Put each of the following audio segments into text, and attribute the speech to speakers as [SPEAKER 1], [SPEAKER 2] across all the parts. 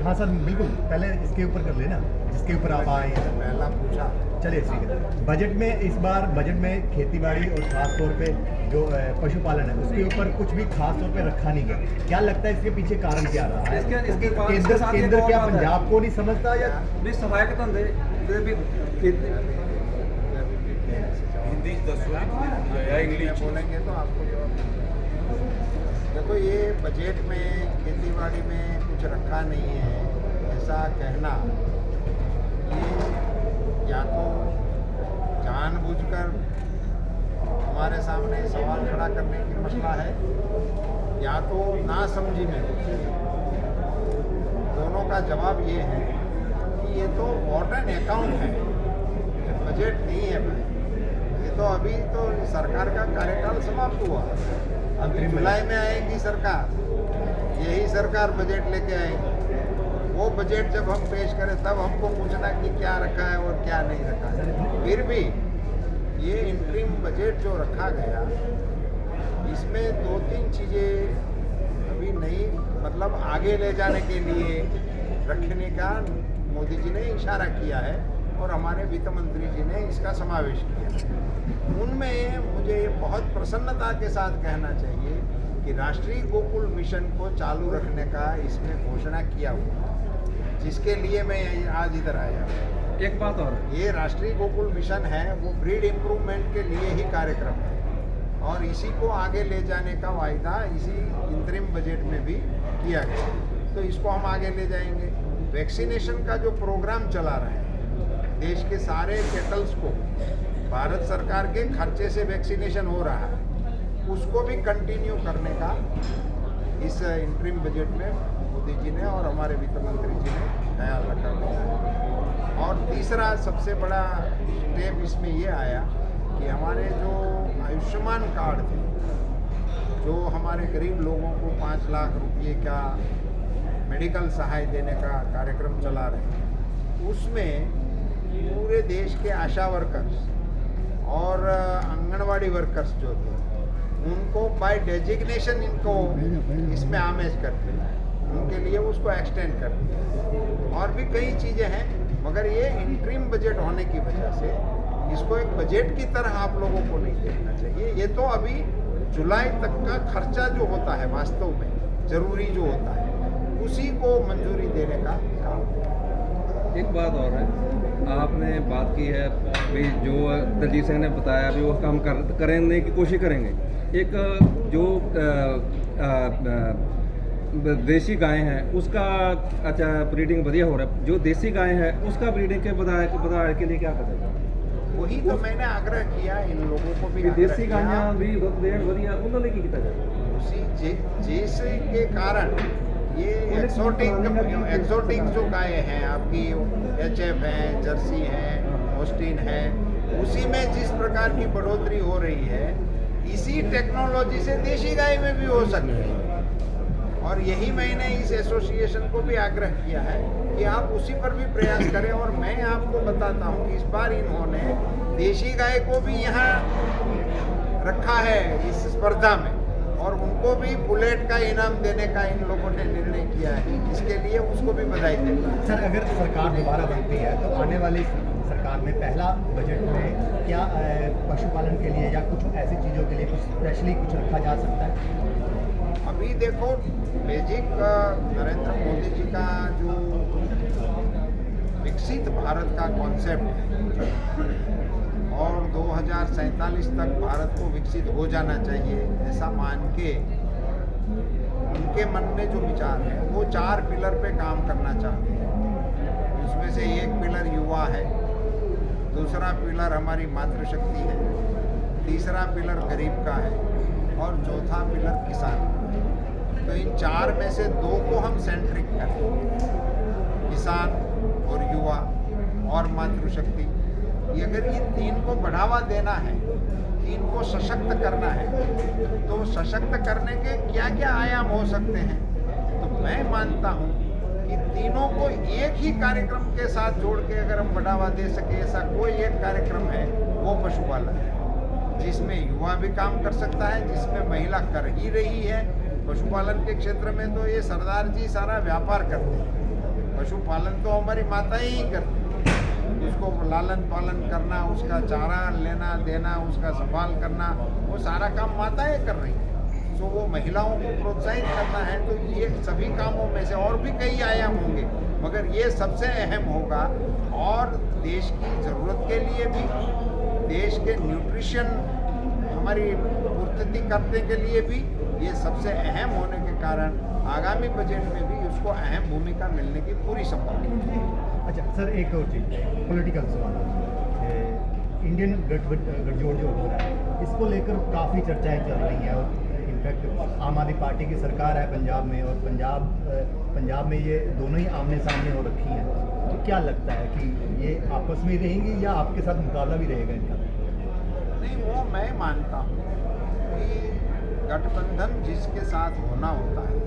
[SPEAKER 1] हाँ सर बिल्कुल, पहले इसके ऊपर कर लेना जिसके ऊपर आप आए हैं।
[SPEAKER 2] पहला पूछा।
[SPEAKER 1] चलिए ठीक है। बजट में इस बार बजट में खेतीबाड़ी और खास तौर पे जो पशुपालन है उसके ऊपर कुछ भी खास तौर पे रखा नहीं गया। क्या लगता है इसके पीछे कारण क्या रहा है? केंद्र क्या पंजाब को नहीं समझता या
[SPEAKER 3] सहायक धंधे
[SPEAKER 2] हिंदी या इंग्लिश बोलेंगे तो आपको जवाब देखो, ये बजट में खेतीबाड़ी में कुछ रखा नहीं है ऐसा कहना, ये या तो जानबूझकर हमारे सामने सवाल खड़ा करने की मसला है या तो नासमझी में। दोनों का जवाब ये है कि ये तो वॉट एंड अकाउंट है, बजट नहीं है भाई। ये तो अभी तो सरकार का कार्यकाल समाप्त हुआ, अभी जुलाई में आएगी सरकार, यही सरकार बजट लेके आएगी। वो बजट जब हम पेश करें तब हमको पूछना कि क्या रखा है और क्या नहीं रखा है। फिर भी ये इंटरिम बजट जो रखा गया, इसमें 2-3 चीज़ें अभी नई मतलब आगे ले जाने के लिए रखने का मोदी जी ने इशारा किया है और हमारे वित्त मंत्री जी ने इसका समावेश किया। उनमें मुझे बहुत प्रसन्नता के साथ कहना चाहिए कि राष्ट्रीय गोकुल मिशन को चालू रखने का इसमें घोषणा किया हुआ, जिसके लिए मैं आज इधर आया।
[SPEAKER 3] एक बात और,
[SPEAKER 2] ये राष्ट्रीय गोकुल मिशन है वो ब्रीड इम्प्रूवमेंट के लिए ही कार्यक्रम है और इसी को आगे ले जाने का वायदा इसी इंतरिम बजट में भी किया गया, तो इसको हम आगे ले जाएंगे। वैक्सीनेशन का जो प्रोग्राम चला रहा है, देश के सारे कैटल्स को भारत सरकार के खर्चे से वैक्सीनेशन हो रहा है, उसको भी कंटिन्यू करने का इस इंटरिम बजट में मोदी जी ने और हमारे वित्त मंत्री जी ने ख्याल रखा गया है। और तीसरा सबसे बड़ा स्टेप इसमें ये आया कि हमारे जो आयुष्मान कार्ड थे, जो हमारे गरीब लोगों को 5 लाख रुपये का मेडिकल सहाय देने का कार्यक्रम चला रहे हैं, उसमें पूरे देश के आशा वर्कर्स और आंगनवाड़ी वर्कर्स जो थे उनको बाय डेजिग्नेशन इनको इसमें आमेज कर दिया, उनके लिए उसको एक्सटेंड कर दिया। और भी कई चीज़ें हैं, मगर ये इंटरिम बजट होने की वजह से इसको एक बजट की तरह आप लोगों को नहीं देखना चाहिए। ये तो अभी जुलाई तक का खर्चा जो होता है वास्तव में ज़रूरी जो होता है, उसी को मंजूरी देने का काम है।
[SPEAKER 3] एक बात और है, आपने बात की है भाई जो दलजीत सिंह ने बताया भी वो काम करने की कोशिश करेंगे। एक जो देसी गाय हैं उसका अच्छा ब्रीडिंग बढ़िया हो रहा है, जो देसी गाय है उसका ब्रीडिंग के बढ़ाने के लिए क्या करेगा?
[SPEAKER 2] वही तो मैंने आग्रह किया इन लोगों को भी,
[SPEAKER 3] देसी गायें भी बढ़िया उन्होंने की किया जाए
[SPEAKER 2] उसी जैसे के कारण ये एक्सोटिक जो गाय हैं आपकी HF हैं, जर्सी हैं, होस्टीन है, उसी में जिस प्रकार की बढ़ोतरी हो रही है, इसी टेक्नोलॉजी से देशी गाय में भी हो सकती है। और यही मैंने इस एसोसिएशन को भी आग्रह किया है कि आप उसी पर भी प्रयास करें। और मैं आपको बताता हूँ कि इस बार इन्होंने देशी गाय को भी यहाँ रखा है इस स्पर्धा में, और उनको भी बुलेट का इनाम देने का इन लोगों ने निर्णय किया है। इसके लिए उसको भी बधाई देता हूं।
[SPEAKER 1] सर अगर सरकार दोबारा बनती है तो आने वाली सरकार में पहला बजट में क्या पशुपालन के लिए या कुछ ऐसी चीज़ों के लिए कुछ स्पेशली कुछ रखा जा सकता है?
[SPEAKER 2] अभी देखो, बेसिक नरेंद्र मोदी जी का जो विकसित भारत का कॉन्सेप्ट है और 2047 तक भारत को विकसित हो जाना चाहिए ऐसा मान के उनके मन में जो विचार है वो 4 पिलर पे काम करना चाहते हैं। उसमें से एक पिलर युवा है, दूसरा पिलर हमारी मातृशक्ति है, तीसरा पिलर गरीब का है और चौथा पिलर किसान का है। तो इन 4 में से 2 को हम सेंट्रिक करें, किसान और युवा और मातृशक्ति। ये अगर ये 3 को बढ़ावा देना है, 3 को सशक्त करना है, तो सशक्त करने के क्या क्या आयाम हो सकते हैं? तो मैं मानता हूँ कि तीनों को एक ही कार्यक्रम के साथ जोड़ के अगर हम बढ़ावा दे सके, ऐसा कोई एक कार्यक्रम है वो पशुपालन है, जिसमें युवा भी काम कर सकता है, जिसमें महिला कर ही रही है। पशुपालन के क्षेत्र में तो ये सरदार जी सारा व्यापार करते हैं, पशुपालन तो हमारी माताएं ही करती हैं। उसको लालन पालन करना, उसका चारा लेना देना, उसका संभाल करना, वो सारा काम माताएं कर रही हैं। तो वो महिलाओं को प्रोत्साहित करना है, तो ये सभी कामों में से और भी कई आयाम होंगे, मगर ये सबसे अहम होगा। और देश की ज़रूरत के लिए भी, देश के न्यूट्रिशन हमारी पूर्ति करने के लिए भी ये सबसे अहम होने के कारण आगामी बजट में भी उसको अहम भूमिका मिलने की पूरी संभावना है।
[SPEAKER 1] अच्छा सर, एक और चीज़ पॉलिटिकल सवाल है। इंडियन गठजोड़ जो हो रहा है, इसको लेकर काफ़ी चर्चाएं चल रही हैं और इनफैक्ट आम आदमी पार्टी की सरकार है पंजाब में, और पंजाब में ये दोनों ही आमने सामने हो रखी हैं। तो क्या लगता है कि ये आपस में ही रहेंगी या आपके साथ मुकाबला भी रहेगा इनका?
[SPEAKER 2] नहीं, वो मैं मानता हूँ कि गठबंधन जिसके साथ होना होता है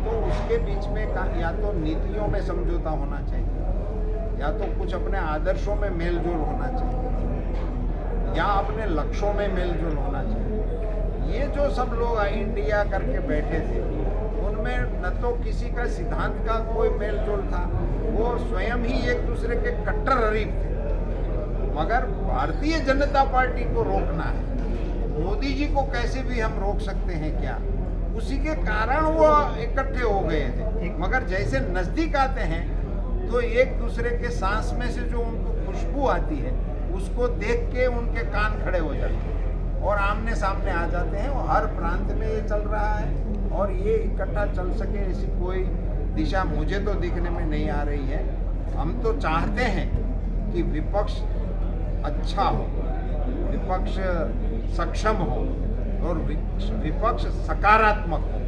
[SPEAKER 2] तो उसके बीच में या तो नीतियों में समझौता होना चाहिए, या तो कुछ अपने आदर्शों में मेलजोल होना चाहिए, या अपने लक्ष्यों में मेलजोल होना चाहिए। ये जो सब लोग इंडिया करके बैठे थे, उनमें न तो किसी का सिद्धांत का कोई मेलजोल था, वो स्वयं ही एक दूसरे के कट्टर हरीफ थे। मगर भारतीय जनता पार्टी को रोकना है, मोदी जी को कैसे भी हम रोक सकते हैं क्या, उसी के कारण वो इकट्ठे हो गए थे। मगर जैसे नज़दीक आते हैं तो एक दूसरे के सांस में से जो उनको खुशबू आती है, उसको देख के उनके कान खड़े हो जाते हैं और आमने सामने आ जाते हैं। वो हर प्रांत में ये चल रहा है, और ये इकट्ठा चल सके ऐसी कोई दिशा मुझे तो दिखने में नहीं आ रही है। हम तो चाहते हैं कि विपक्ष अच्छा हो, विपक्ष सक्षम हो और विपक्ष सकारात्मक हो,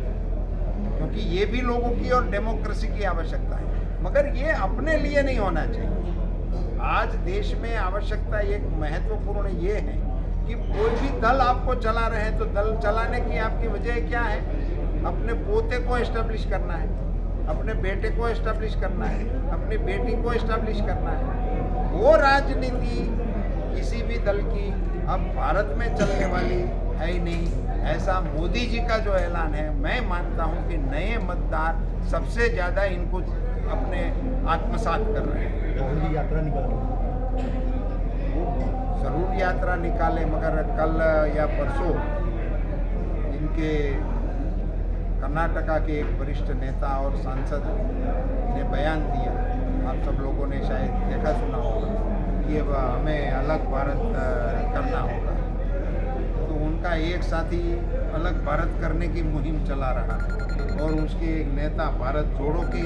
[SPEAKER 2] क्योंकि ये भी लोगों की और डेमोक्रेसी की आवश्यकता है। मगर ये अपने लिए नहीं होना चाहिए। आज देश में आवश्यकता एक महत्वपूर्ण ये है कि कोई भी दल आपको चला रहे हैं तो दल चलाने की आपकी वजह क्या है? अपने पोते को एस्टेब्लिश करना है, अपने बेटे को एस्टेब्लिश करना है, अपनी बेटी को एस्टेब्लिश करना है। वो राजनीति किसी भी दल की अब भारत में चलने वाली है ही नहीं। ऐसा मोदी जी का जो ऐलान है, मैं मानता हूं कि नए मतदार सबसे ज़्यादा इनको अपने आत्मसात कर रहे हैं।
[SPEAKER 1] राहुल जी यात्रा निकाल
[SPEAKER 2] जरूर यात्रा निकाले, मगर कल या परसों इनके कर्नाटका के एक वरिष्ठ नेता और सांसद ने बयान दिया, आप सब लोगों ने शायद देखा सुना होगा, कि हमें अलग भारत करना होगा। तो उनका एक साथी अलग भारत करने की मुहिम चला रहा है और उसके एक नेता भारत जोड़ो की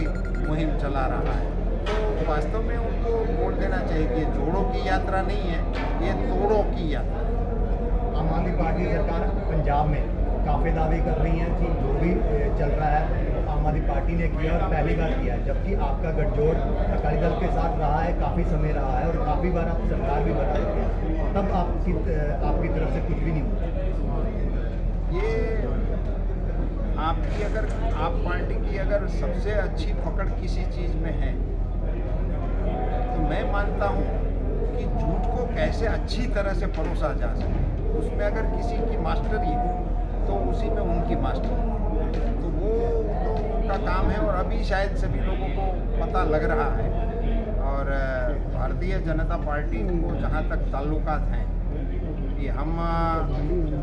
[SPEAKER 2] मुहिम चला रहा है। तो वास्तव में उनको बोल देना चाहिए कि ये जोड़ो की यात्रा नहीं है, ये तोड़ो की यात्रा है।
[SPEAKER 1] आम आदमी पार्टी सरकार पंजाब में काफ़ी दावे कर रही हैं कि जो भी चल रहा है आम आदमी पार्टी ने किया और पहली बार किया है, जबकि आपका गठजोड़ अकाली दल के साथ रहा है, काफ़ी समय रहा है और काफ़ी बार आप सरकार भी बना चुके हैं, तब आपकी तरफ से कुछ भी नहीं हुआ।
[SPEAKER 2] ये आपकी अगर आप पार्टी की अगर सबसे अच्छी पकड़ किसी चीज़ में है तो मैं मानता हूँ कि झूठ को कैसे अच्छी तरह से परोसा जा सके, उसमें अगर किसी की मास्टरी है तो उसी में उनकी मास्टरी है। तो वो तो उनका काम है और अभी शायद सभी लोगों को पता लग रहा है। और भारतीय जनता पार्टी को जहाँ तक ताल्लुकात हैं कि हम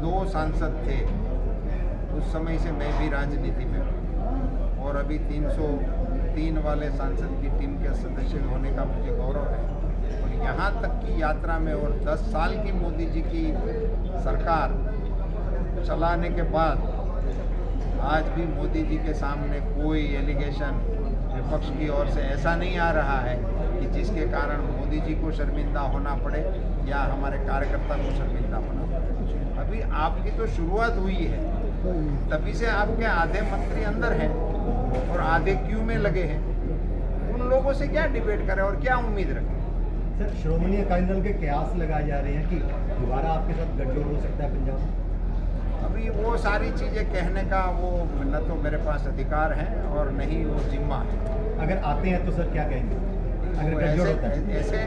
[SPEAKER 2] 2 सांसद थे, उस समय से मैं भी राजनीति में हूँ और अभी 303 वाले सांसद की टीम के सदस्य होने का मुझे गौरव है। और यहाँ तक की यात्रा में और 10 साल की मोदी जी की सरकार चलाने के बाद आज भी मोदी जी के सामने कोई एलिगेशन विपक्ष की ओर से ऐसा नहीं आ रहा है कि जिसके कारण मोदी जी को शर्मिंदा होना पड़े या हमारे कार्यकर्ता को शर्मिंदा होना पड़े। अभी आपकी तो शुरुआत हुई है, तभी से आपके आधे मंत्री अंदर हैं और आधे क्यू में लगे हैं। उन लोगों से क्या डिबेट करें और क्या उम्मीद रखें?
[SPEAKER 1] सर, श्रोमणी अकाली दल के कयास लगाए जा रहे हैं कि दोबारा आपके साथ गठजोड़ हो सकता है पंजाब में।
[SPEAKER 2] अभी वो सारी चीज़ें कहने का वो न तो मेरे पास अधिकार है और न ही वो जिम्मा है।
[SPEAKER 1] अगर आते हैं तो सर क्या कहेंगे? अगर गठजोड़ होता है
[SPEAKER 2] ऐसे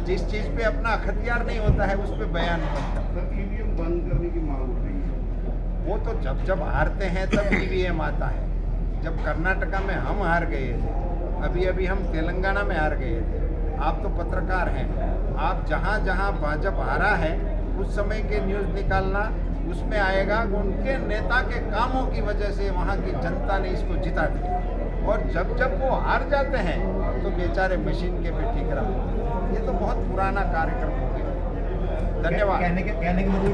[SPEAKER 2] जिस चीज़ पे अपना अख्तियार नहीं होता है उस पर बयान बनता है।
[SPEAKER 4] ईवीएम बंद करने की मांग उठ रही है।
[SPEAKER 2] वो तो जब हारते हैं तब ईवीएम आता है। जब कर्नाटका में हम हार गए थे अभी अभी हम तेलंगाना में हार गए थे। आप तो पत्रकार हैं, आप जहाँ जहाँ भाजपा हारा है उस समय के न्यूज़ निकालना, उसमें आएगा उनके नेता के कामों की वजह से वहाँ की जनता ने इसको जिता दिया। और जब जब वो हार जाते हैं तो बेचारे मशीन के पे ठीक रहा। ये तो बहुत पुराना कार्यक्रम हो गया। धन्यवाद।
[SPEAKER 1] कहने के मतलब